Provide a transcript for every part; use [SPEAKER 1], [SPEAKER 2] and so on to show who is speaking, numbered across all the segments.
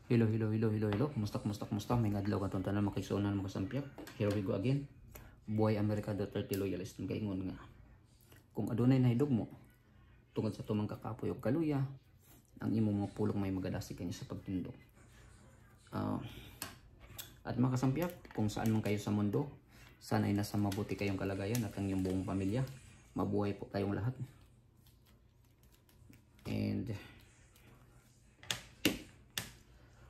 [SPEAKER 1] Hello. Kumusta? May adlaw katong tanan makisunan mo kasampyak. Here we go again. Buhay Amerika Duterte loyalist ng gaingon nga. Kung adunay nahidog mo tungod sa tumang kakapoy og kaluya, ang imong mga pulong may magadasi kanya sa pagtindog. At mga kasampyak, kung saan man kayo sa mundo, sana ay nasa mabuti kayong kalagayan at ang iyong buong pamilya. Mabuhay po tayong lahat. And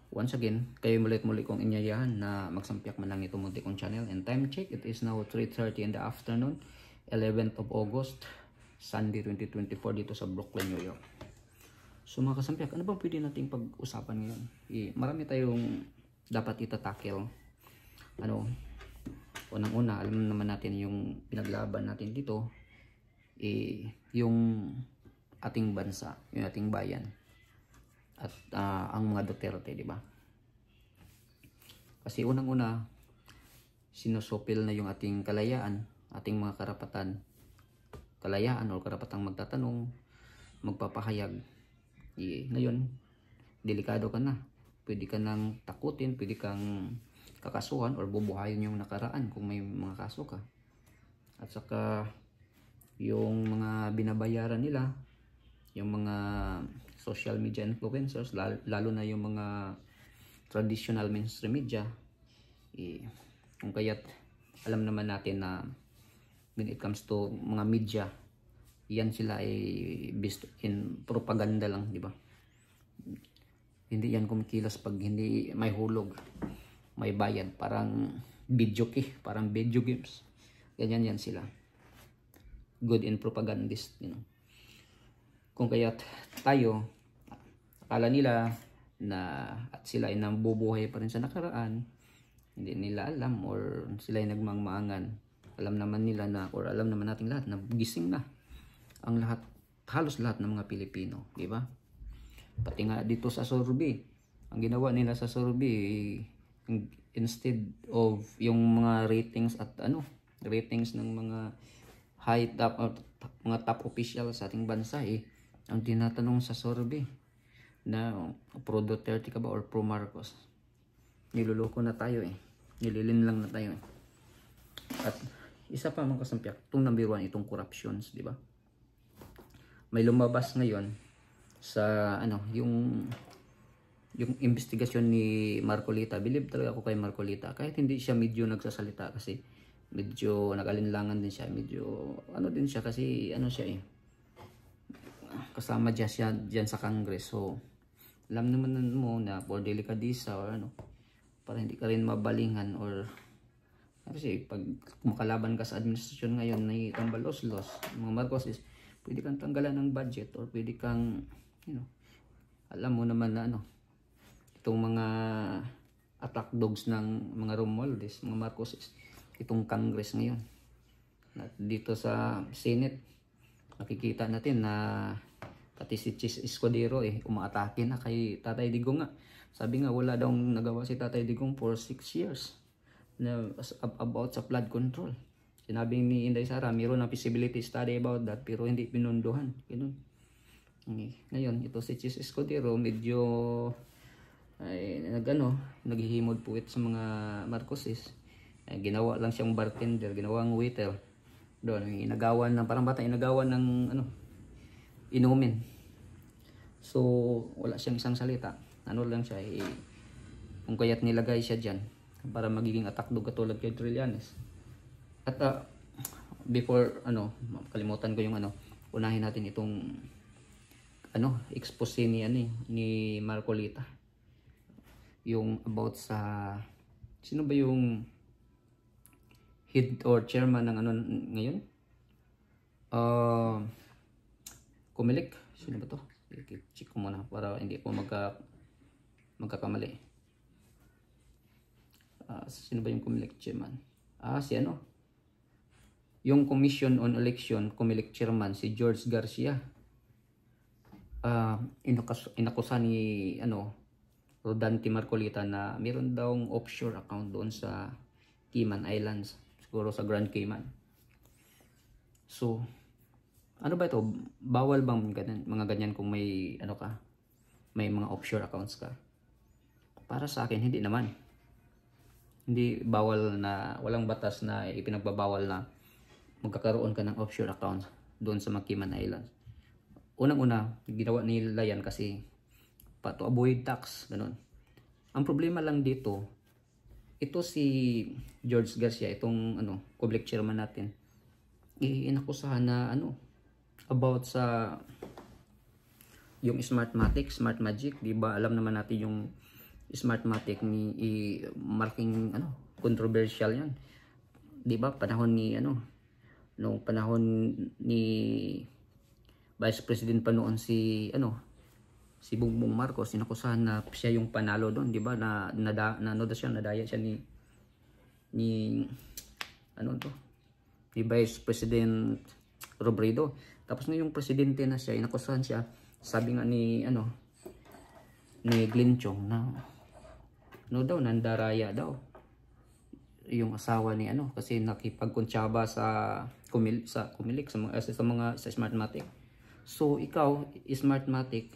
[SPEAKER 1] once again, kayo muli kong inyayahan na magsampyak man lang itong munti kong channel. And time check, it is now 3:30 in the afternoon, 11th of August, Sunday 2024 dito sa Brooklyn, New York. So mga kasampyak, ano bang pwede nating pag-usapan ngayon? Marami tayong dapat itatakil. Unang-una, alam naman natin yung pinaglaban natin dito, yung ating bansa, yung ating bayan. At ang mga Duterte, di ba? Kasi unang-una, sinusupil na yung ating kalayaan, ating mga karapatan, kalayaan o karapatang magtatanong, magpapahayag. Ngayon, delikado ka na. Pwede ka nang takutin, pwede kang kakasuhan or bubuhayin yung nakaraan kung may mga kaso ka. At saka, yung mga binabayaran nila, yung mga social media influencers, lalo na yung mga traditional mainstream media, kung kaya't alam naman natin na when it comes to mga media, yan sila ay based in propaganda lang, di ba? Hindi yan kumikilos pag hindi may hulog, may bayad, parang video games. Ganyan yan sila. Good in propagandist, you know. Kung kaya't tayo, akala nila na at sila ay nambubuhay pa rin sa nakaraan, hindi nila alam or sila ay nagmangmaangan. Alam naman nila na, or alam naman natin lahat na gising na ang lahat, halos lahat ng mga Pilipino, di ba? Pati nga dito sa survey, ang ginawa nila sa survey, instead of yung mga ratings at ratings ng mga high top or mga top official sa ating bansa, ang tinatanong sa survey na pro Duterte ka ba or pro Marcos. Niluloko na tayo nililin lang na tayo At isa pa mga kasampyak, itong number 1, itong corruptions, di ba? May lumabas ngayon sa yung investigasyon ni Marcolita. Believe talaga ako kay Marcolita, kahit hindi siya medyo nagsasalita kasi medyo nag-alinlangan din siya, medyo din siya kasi siya kasama diyan sa Congress. So alam naman mo na for delikadisa or para hindi ka rin mabalingan or kasi pag makalaban ka sa administrasyon ngayon na tambalos-los mga Marcos pwede kang tanggalan ng budget or pwede kang alam mo naman na itong mga attack dogs ng mga Romualdez, mga Marcos, itong Congress ngayon. At dito sa Senate, nakikita natin na pati si Chis Escudero umaatake na kay Tatay Digong nga. Sabi nga wala daw nagawa si Tatay Digong for 6 years na about sa flood control. Sinabi ni Inday Sara, mayroon na feasibility study about that pero hindi pinunduhan. Ganun. Ngayon, ito si Chis Escudero medyo naghihimod puwit sa mga Marcoses. Ginawa lang siyang bartender, ginawang waiter. Doon, inagawan ng parang bata, inagawan ng inumin. So, wala siyang isang salita. Lang siya, kung kaya't nilagay siya dyan para magiging attack dog katulad kay Trillanes. At before, kalimutan ko yung unahin natin itong expose ni Marcolita. Yung about sa, sino ba yung head or chairman ng ngayon? Comelec. Sino ba to? Check ko muna para hindi po magkakamali. Sino ba yung Comelec chairman? Si yung Commission on Election, Comelec chairman, si George Garcia. Inakusa ni Rodante Marcolita na meron daw offshore account doon sa Cayman Islands, siguro sa Grand Cayman. So, ano ba ito? Bawal bang mga ganyan kung may may mga offshore accounts ka? Para sa akin, hindi naman. Hindi bawal na, walang batas na ipinagbabawal na magkakaroon ka ng offshore account doon sa Cayman Islands. Unang-una, ginawa nila yan kasi to avoid tax, ganun. Ang problema lang dito, ito si George Garcia, itong public chairman natin, inakusahan na about sa yung Smartmatic, Smartmagic, di ba? Alam naman natin yung Smartmatic ni marking controversial yan. Di ba? Panahon ni nung panahon ni Vice President pa noon si Bongbong Marcos, sinakusahan na siya yung panalo doon, di ba? Nadaya siya ni ni Vice President Robredo. Tapos ngayong presidente na siya, inakusahan siya, sabi nga ni Glenn Chong na nandaraya daw yung asawa ni kasi nakipagkuntsaba sa Kumilik sa Smartmatic. So ikaw, Smartmatic,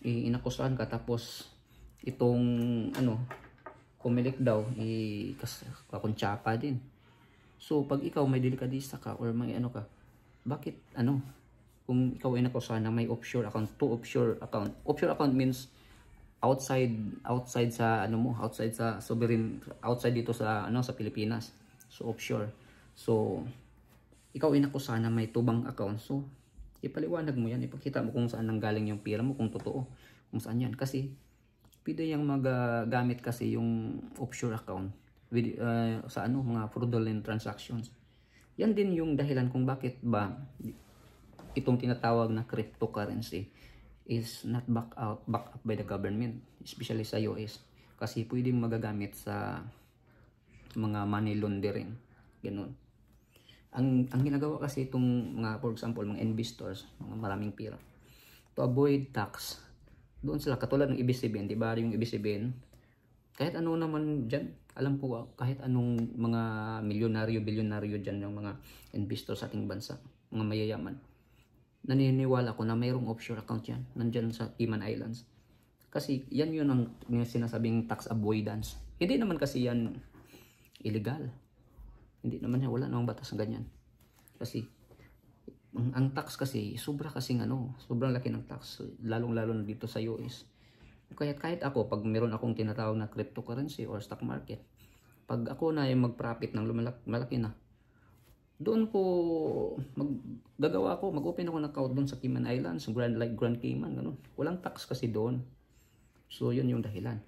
[SPEAKER 1] inakusahan ka, tapos itong Kumilik daw kakuntsaba din. So pag ikaw may delikadista ka or may ka, bakit kung ikaw ay nakusahan na may offshore account, offshore account means outside sa outside sa sovereign, outside dito sa sa Pilipinas. So offshore. So ikaw ay nakusahan na may tubang account. So ipaliwanag mo yan, ipakita mo kung saan nanggaling yung pera mo, kung totoo, kung saan yan. Kasi pwede yung magagamit kasi yung offshore account with, sa mga fraudulent transactions. Yan din yung dahilan kung bakit ba itong tinatawag na cryptocurrency is not back up by the government, especially sa US, kasi pwedeng magagamit sa mga money laundering, ganun. Ang ginagawa kasi itong mga, for example, mga investors, mga maraming pera, to avoid tax, doon sila, katulad ng EB7, di ba? Yung EB7, kahit ano naman dyan, alam ko, kahit anong mga milyonaryo, bilyonaryo dyan, yung mga investors sa ating bansa, mga mayayaman, naniniwala ko na mayroong offshore account yan, nandyan sa Cayman Islands. Kasi yan yun ang sinasabing tax avoidance. Hindi naman kasi yan illegal. Hindi naman yan, wala namang batas ng ganyan. Kasi ang tax kasi, sobrang laki ng tax, lalong-lalo na dito sa US. Kahit ako, pag meron akong tinatawag na cryptocurrency or stock market, pag ako na yung mag-profit ng malaki na, doon ko mag-open ako ng account doon sa Cayman Islands, Grand Cayman, ganun. Walang tax kasi doon. So yun yung dahilan.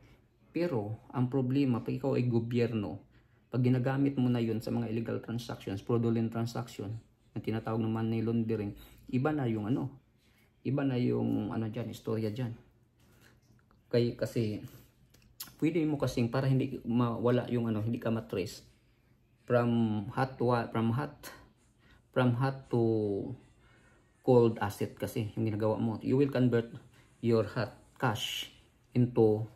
[SPEAKER 1] Pero ang problema, pag ikaw ay gobyerno, pag ginagamit mo na yun sa mga illegal transactions, fraudulent transaction, na tinatawag na money laundering, iba na yung dyan, istorya dyan. Kasi pwede mo kasing, para hindi mawala yung hindi ka matrace from hot to cold asset. Kasi yung ginagawa mo, you will convert your hot cash into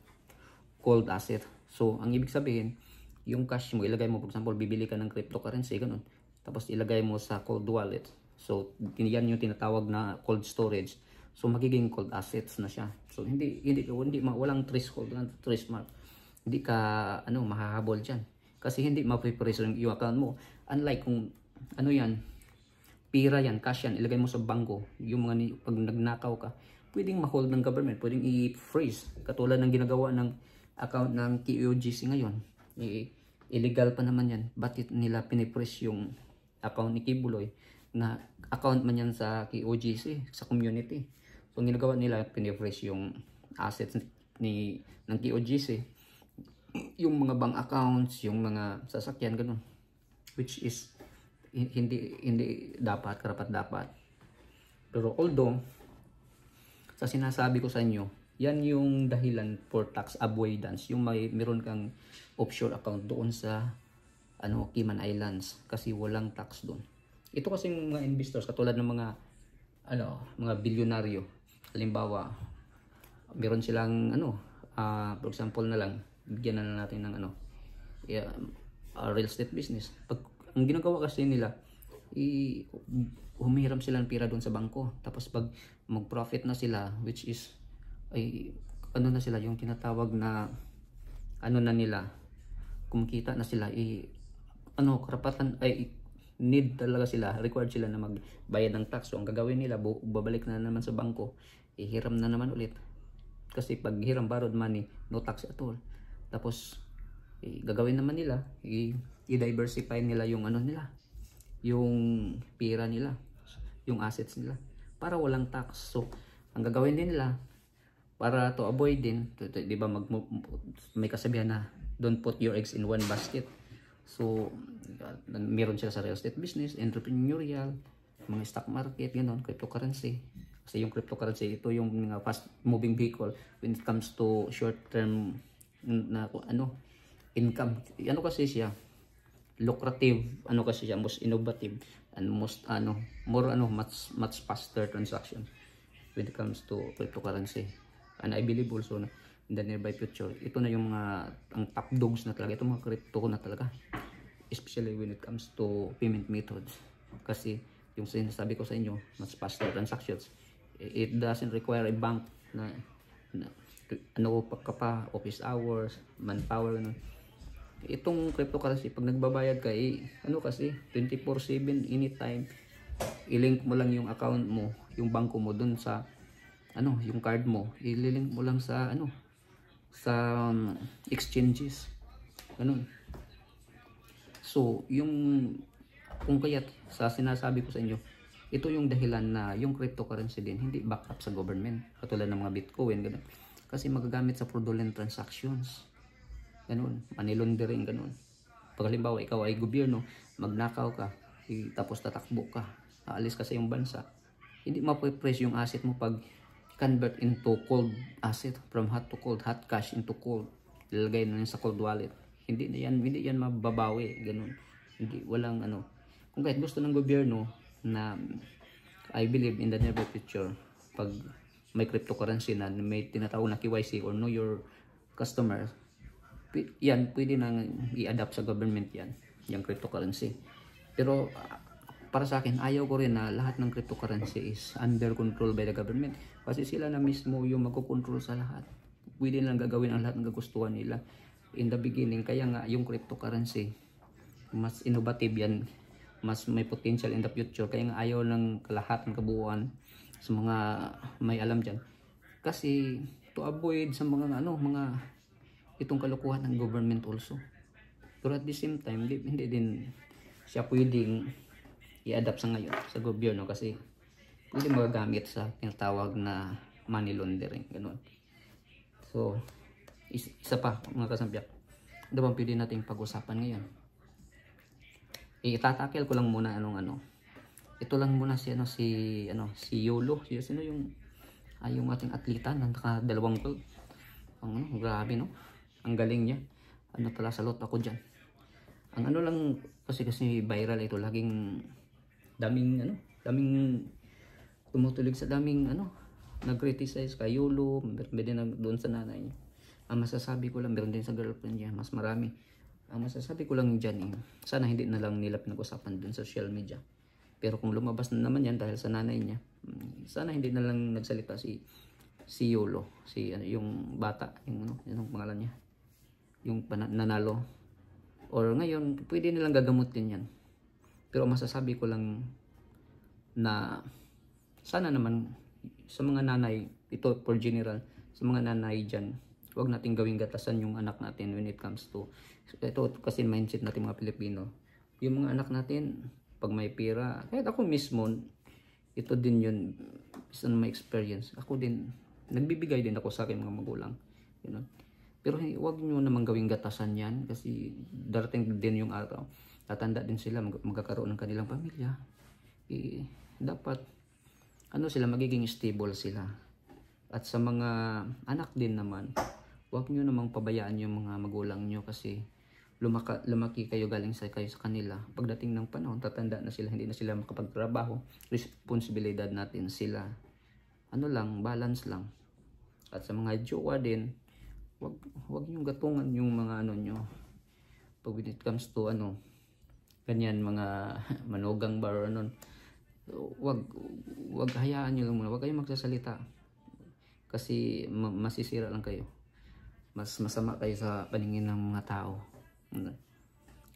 [SPEAKER 1] cold asset. So ang ibig sabihin, yung cash mo ilagay mo, for example, bibili ka ng cryptocurrency, ganun, tapos ilagay mo sa cold wallet. So yan yung tinatawag na cold storage. So magiging cold assets na siya. So hindi walang threshold, trace mark. Hindi ka mahahabol diyan. Kasi hindi ma-prepress yung account mo. Unlike kung pira yan, cash yan, ilagay mo sa bangko, yung mga pag nagnakaw ka, pwedeng ma-hold ng government, pwedeng i-freeze. Katulad ng ginagawa ng account ng KOGC ngayon. Illegal pa naman yan. Bakit nila pinipress yung account ni Kibuloy na account man yan sa KOGC, sa community? So ginagawa nila, pinipress yung assets ng KOGC, yung mga bank accounts, yung mga sasakyan, ganun, which is hindi dapat, karapat dapat. Pero although sa sinasabi ko sa inyo, yan yung dahilan for tax avoidance, yung meron kang offshore account doon sa Cayman Islands, kasi walang tax doon. Ito kasi mga investors, katulad ng mga bilyonaryo, halimbawa meron silang for example na lang, bigyan na natin ng real estate business. Pag ang ginagawa kasi nila, humihiram sila ng pera doon sa bangko, tapos pag mag-profit na sila, which is na sila, yung tinatawag na ano na nila, kumikita na sila, ano, karapatan ay need talaga sila, required sila na magbayad ng tax. So ang gagawin nila, babalik na naman sa bangko, hiram na naman ulit. Kasi pag hiram, borrowed money, no tax at all. Tapos gagawin naman nila, i-diversify nila yung ano nila, yung pera nila, yung assets nila, para walang tax. So ang gagawin din nila, para to avoid din, di ba, may kasabihan na don't put your eggs in one basket. So meron sila sa real estate business, entrepreneurial, mga stock market, gano'n, cryptocurrency. Kasi yung cryptocurrency, ito yung mga fast moving vehicle when it comes to short term na ano, income. Ano kasi siya, lucrative, ano kasi siya, most innovative, and most much faster transaction when it comes to cryptocurrency. And I believe also na in the nearby future, ito na yung mga ang top dogs na talaga, ito mga crypto na talaga, especially when it comes to payment methods. Kasi yung sinasabi ko sa inyo, much faster transactions, it doesn't require a bank na ano pa, office hours, manpower, ano. Itong cryptocurrency, pag nagbabayad ka, ano kasi 24/7 anytime, i-link mo lang yung account mo, yung bangko mo dun sa ano, yung card mo, ililink mo lang sa ano, sa exchanges, ganun. So yung kung kaya't sa sinasabi ko sa inyo, ito yung dahilan na yung cryptocurrency din hindi backup sa government, katulad ng mga Bitcoin, ganun. Kasi magagamit sa fraudulent transactions, ganun, money laundering, ganun. Pag halimbawa ikaw ay gobyerno, magnakaw ka, tapos tatakbo ka, aalis ka sa iyong bansa, hindi mape-press yung asset mo pag convert into cold asset, from hot to cold, hot cash into cold, ilalagay na sa cold wallet. Hindi yan mababawi, ganun. Hindi, walang ano. Kung kahit gusto ng gobyerno na, I believe in the near future, pag may cryptocurrency na may tinatawag na KYC or know your customer, yan pwede nang i-adapt sa government yan, yung cryptocurrency. Pero para sa akin, ayaw ko rin na lahat ng cryptocurrency is under control by the government. Kasi sila na mismo yung magkocontrol sa lahat. Pwede nilang gagawin ang lahat ng gustuhan nila in the beginning. Kaya nga yung cryptocurrency, mas innovative yan, mas may potential in the future. Kaya nga ayaw ng lahat ng kabuuan sa mga may alam dyan. Kasi to avoid sa mga mga itong kalukuhan ng government also. Pero at the same time, hindi din siya pwedeng i-adapt sa ngayon sa gobyerno, kasi pwede magagamit sa tinatawag na money laundering, ganun. So isa pa mga kasampiak, ano bang pwede nating pag-usapan ngayon? Itatakel ko lang muna ito lang muna si Yolo. Sino yung ating atleta na naka-2 gold. Grabe, no? Ang galing niya. Pala, salot ako diyan. Ang lang kasi viral ito, laging daming tumutulig sa daming nag-criticize kay Yolo, meron doon sa nanay niya. Ang masasabi ko lang, meron din sa girlfriend niya, mas marami. Ang masasabi ko lang dyan, sana hindi na lang nila pinag-usapan dun sa social media. Pero kung lumabas na naman yan dahil sa nanay niya, sana hindi na lang nagsalita si Yolo, yung bata, yung pangalan niya, yung nanalo. Or ngayon, pwede nilang gagamutin yan. Pero masasabi ko lang na sana naman sa mga nanay, ito for general, sa mga nanay dyan, huwag natin gawing gatasan yung anak natin when it comes to, ito kasi mindset natin mga Pilipino, yung mga anak natin, pag may pera, kahit ako mismo, ito din yun, isa na may experience. Ako din, nagbibigay din ako sa akin mga magulang. Pero huwag nyo naman gawing gatasan yan, kasi darating din yung araw, tatanda din sila, magkakaroon ng kanilang pamilya. Dapat sila, magiging stable sila. At sa mga anak din naman, huwag nyo namang pabayaan yung mga magulang nyo, kasi lumaki kayo, galing kayo sa kanila. Pagdating ng panahon, tatanda na sila, hindi na sila makapagtrabaho. Responsibilidad natin sila. Balance lang. At sa mga jowa din, huwag nyo gatungan yung mga nyo. Pag when it comes to ganyan, mga manugang ba or wag hayaan nyo lang muna, wag kayong magsasalita, kasi masisira lang kayo. mas masama kayo sa paningin ng mga tao.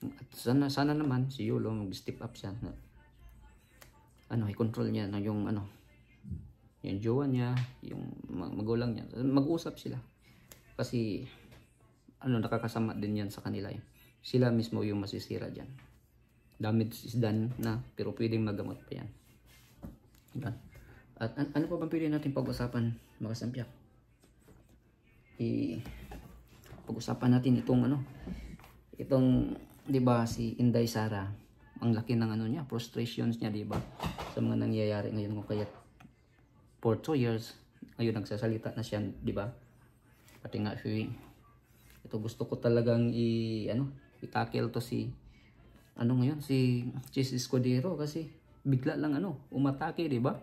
[SPEAKER 1] At sana naman si Yulo mag-step up siya na i-control niya na yung yung jowa niya, yung magulang niya, mag-usap sila. Kasi nakakasama din yan sa kanila. Sila mismo yung masisira diyan. Damage is done na, pero pwedeng magamot pa yan. Diba? At ano pa bang pwede natin pag-usapan, mga kasampyak? Pag-usapan natin itong 'di ba, si Inday Sara, ang laki ng niya, frustrations niya, 'di ba, sa mga nangyayari ngayon, kung kaya for 2 years ngayon nagsasalita na siya, 'di ba? Pati nga ito gusto ko talagang i-tackle to si si Chis Escudero, kasi bigla lang umatake, 'di ba?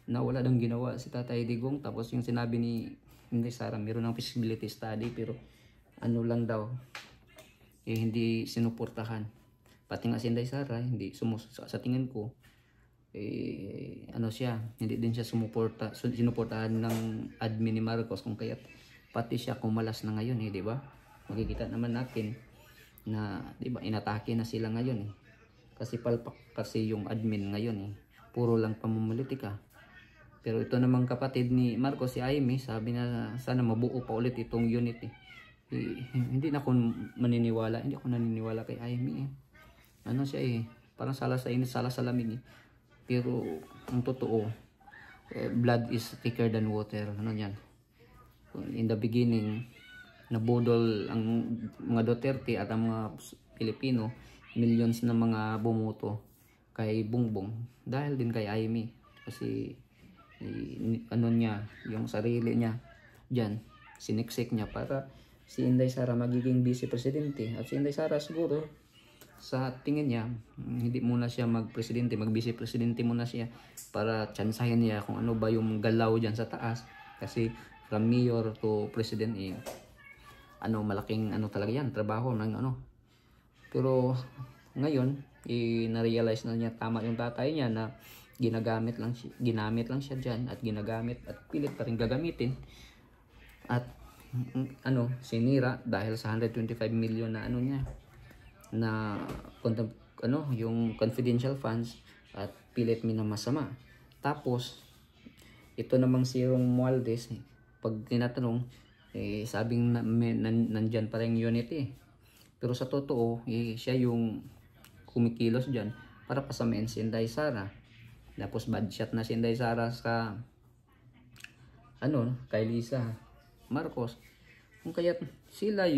[SPEAKER 1] Na wala dang ginawa si Tatay Digong, tapos yung sinabi ni Inday Sara, meron ng feasibility study, pero lang daw, hindi sinuportahan. Pati nga si Inday Sara, hindi sa tingin ko, siya, hindi din siya sinuportahan ng admin ni Marcos, kung kaya pati siya kumalas na ngayon, di ba? Makikita naman natin na, di ba, inatake na sila ngayon, kasi palpak kasi yung admin ngayon, puro lang pamumulitika. Pero ito namang kapatid ni Marcos, si Amy, sabi na sana mabuo pa ulit itong unit. Hindi ako naniniwala kay Amy. Siya parang sala sa init, sala sa lamig. Pero ang totoo, blood is thicker than water. Yan. In the beginning, nabudol ang mga Duterte at ang mga Pilipino, millions na mga bumoto kay Bongbong dahil din kay Amy. Kasi niya, yung sarili niya diyan, siniksik niya para si Inday Sara magiging vice presidente. At si Inday Sara siguro sa tingin niya, hindi muna siya mag-presidente, mag-vice presidente muna siya para tsansahin niya kung ano ba yung galaw diyan sa taas. Kasi from mayor to president, malaking talaga yan, trabaho ng Pero ngayon, na-realize na niya tama yung tatay niya na ginamit lang siya diyan, at ginagamit at pilit pa rin gagamitin, at sinira dahil sa 125 million na niya na yung confidential funds, at pilit minamasama. Tapos ito namang si Romualdez, pag tinatanong, sabing nandyan pa rin unity, pero sa totoo, siya yung kumikilos diyan para pasamain si Inday Sara. Tapos bad shot na si Inday Sara sa kay Lisa Marcos, kung kaya sila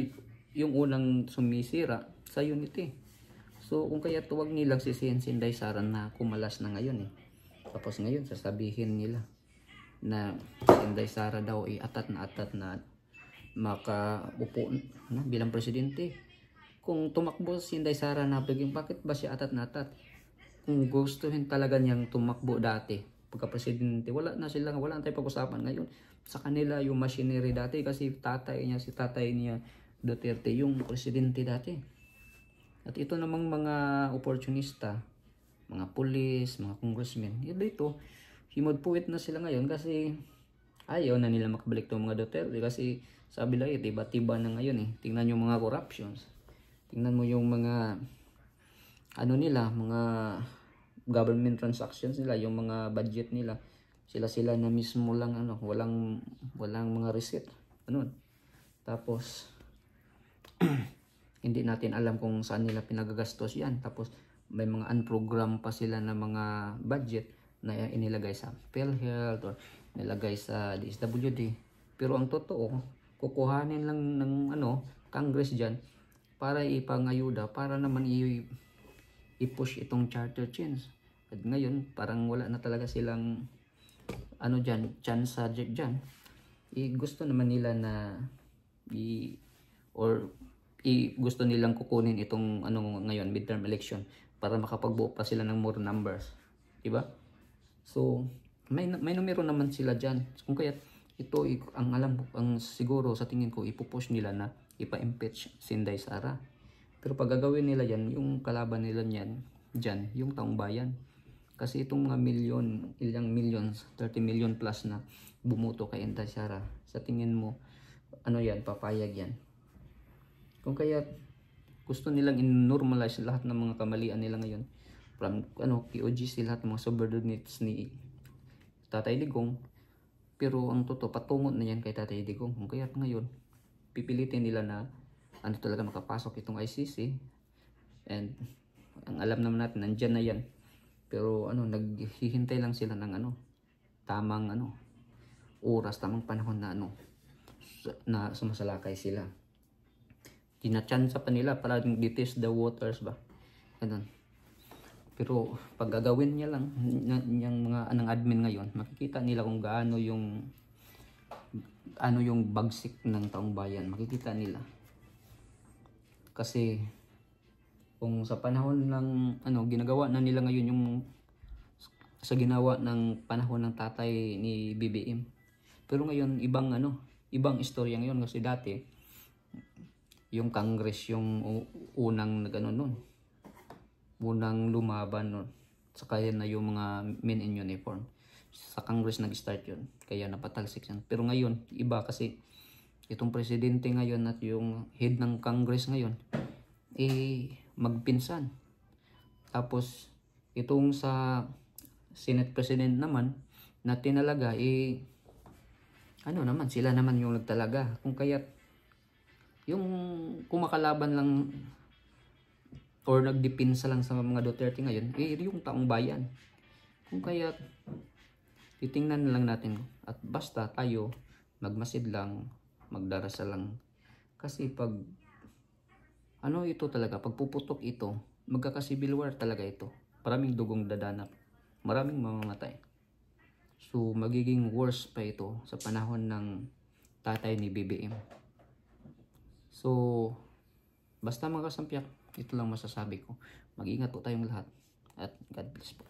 [SPEAKER 1] yung unang sumisira sa unity. So kung kaya tuwag nilang sisihin si Inday Sara na kumalas na ngayon. Tapos ngayon sasabihin nila na si Inday Sara daw atat na makaupo na bilang presidente. Kung tumakbo si Inday Sara na bakit ba siya atat na atat? Kung gustuhin talaga niyang tumakbo dati pagka-presidente, wala na tayong pag-usapan ngayon. Sa kanila yung machinery dati, kasi si tatay niya Duterte yung presidente dati. At ito namang mga opportunista, mga pulis, mga congressmen, dito himod-puwit na sila ngayon kasi ayaw na nila makabalik itong mga Duterte, kasi sabi lang tiba-tiba na ngayon. Tingnan yung mga corruptions, tingnan mo yung mga mga government transactions nila, yung mga budget nila, sila na mismo lang walang mga receipt tapos hindi natin alam kung saan nila pinagagastos yan. Tapos may mga unprogram pa sila na mga budget na inilagay sa PhilHealth or nilagay sa DSWD, pero ang totoo, kukuhanin lang ng Congress dyan para ipangayuda, para naman i-push itong charter change. At ngayon parang wala na talaga silang chance subject dyan. Gusto naman nila na gusto nilang kukunin itong ngayon, midterm election, para makapagbuo pa sila ng more numbers, diba? So may numero naman sila dyan. Kung kaya ito ang siguro sa tingin ko ipupush nila na ipa-impeach si Inday Sara. Pero pag gagawin nila yan, yung kalaban nila dyan, yung taong bayan. Kasi itong mga ilang millions, 30 million plus na bumoto kay Inday Sara, sa tingin mo, ano yan, papayag yan. Kung kaya gusto nilang in-normalize lahat ng mga kamalian nila ngayon, from KOGC, lahat ng mga subordinates ni Tatay Digong, pero ang totoo patungo na yan kay Tatay Digong. Kung kaya ngayon pipilitin nila na talaga makapasok itong ICC, and ang alam naman natin nandyan na yan, pero naghihintay lang sila ng tamang oras, tamang panahon na na sumasalakay sila. Tinatsansa pa nila para ditest the waters ba, ganun. Pero pag gagawin niya lang yung mga admin ngayon, makikita nila kung gaano yung bagsik ng taong bayan, makikita nila. Kasi kung sa panahon ng ginagawa na nila ngayon yung sa ginawa ng panahon ng tatay ni BBM, pero ngayon ibang istorya ngayon. Kasi dati yung Congress yung unang unang lumaban nun, saka yan na yung mga men in uniform. Sa Congress nag-start yun, kaya napatalsik yan. Pero ngayon iba, kasi itong presidente ngayon at yung head ng Congress ngayon magpinsan. Tapos itong sa Senate President naman na tinalaga naman sila naman yung nagtalaga. Kung kaya yung kumakalaban lang or nagdipinsa lang sa mga Duterte ngayon yung taong bayan. Kung kaya titingnan lang natin, at basta tayo magmasid lang, magdarasal lang. Kasi pag ito talaga, pagpuputok ito, magkaka-civil war talaga ito. Maraming dugong dadanap, maraming mamamatay. So magiging worse pa ito sa panahon ng tatay ni BBM. So basta mga kasampiak, ito lang masasabi ko. Mag-ingat po tayong lahat, at God bless po.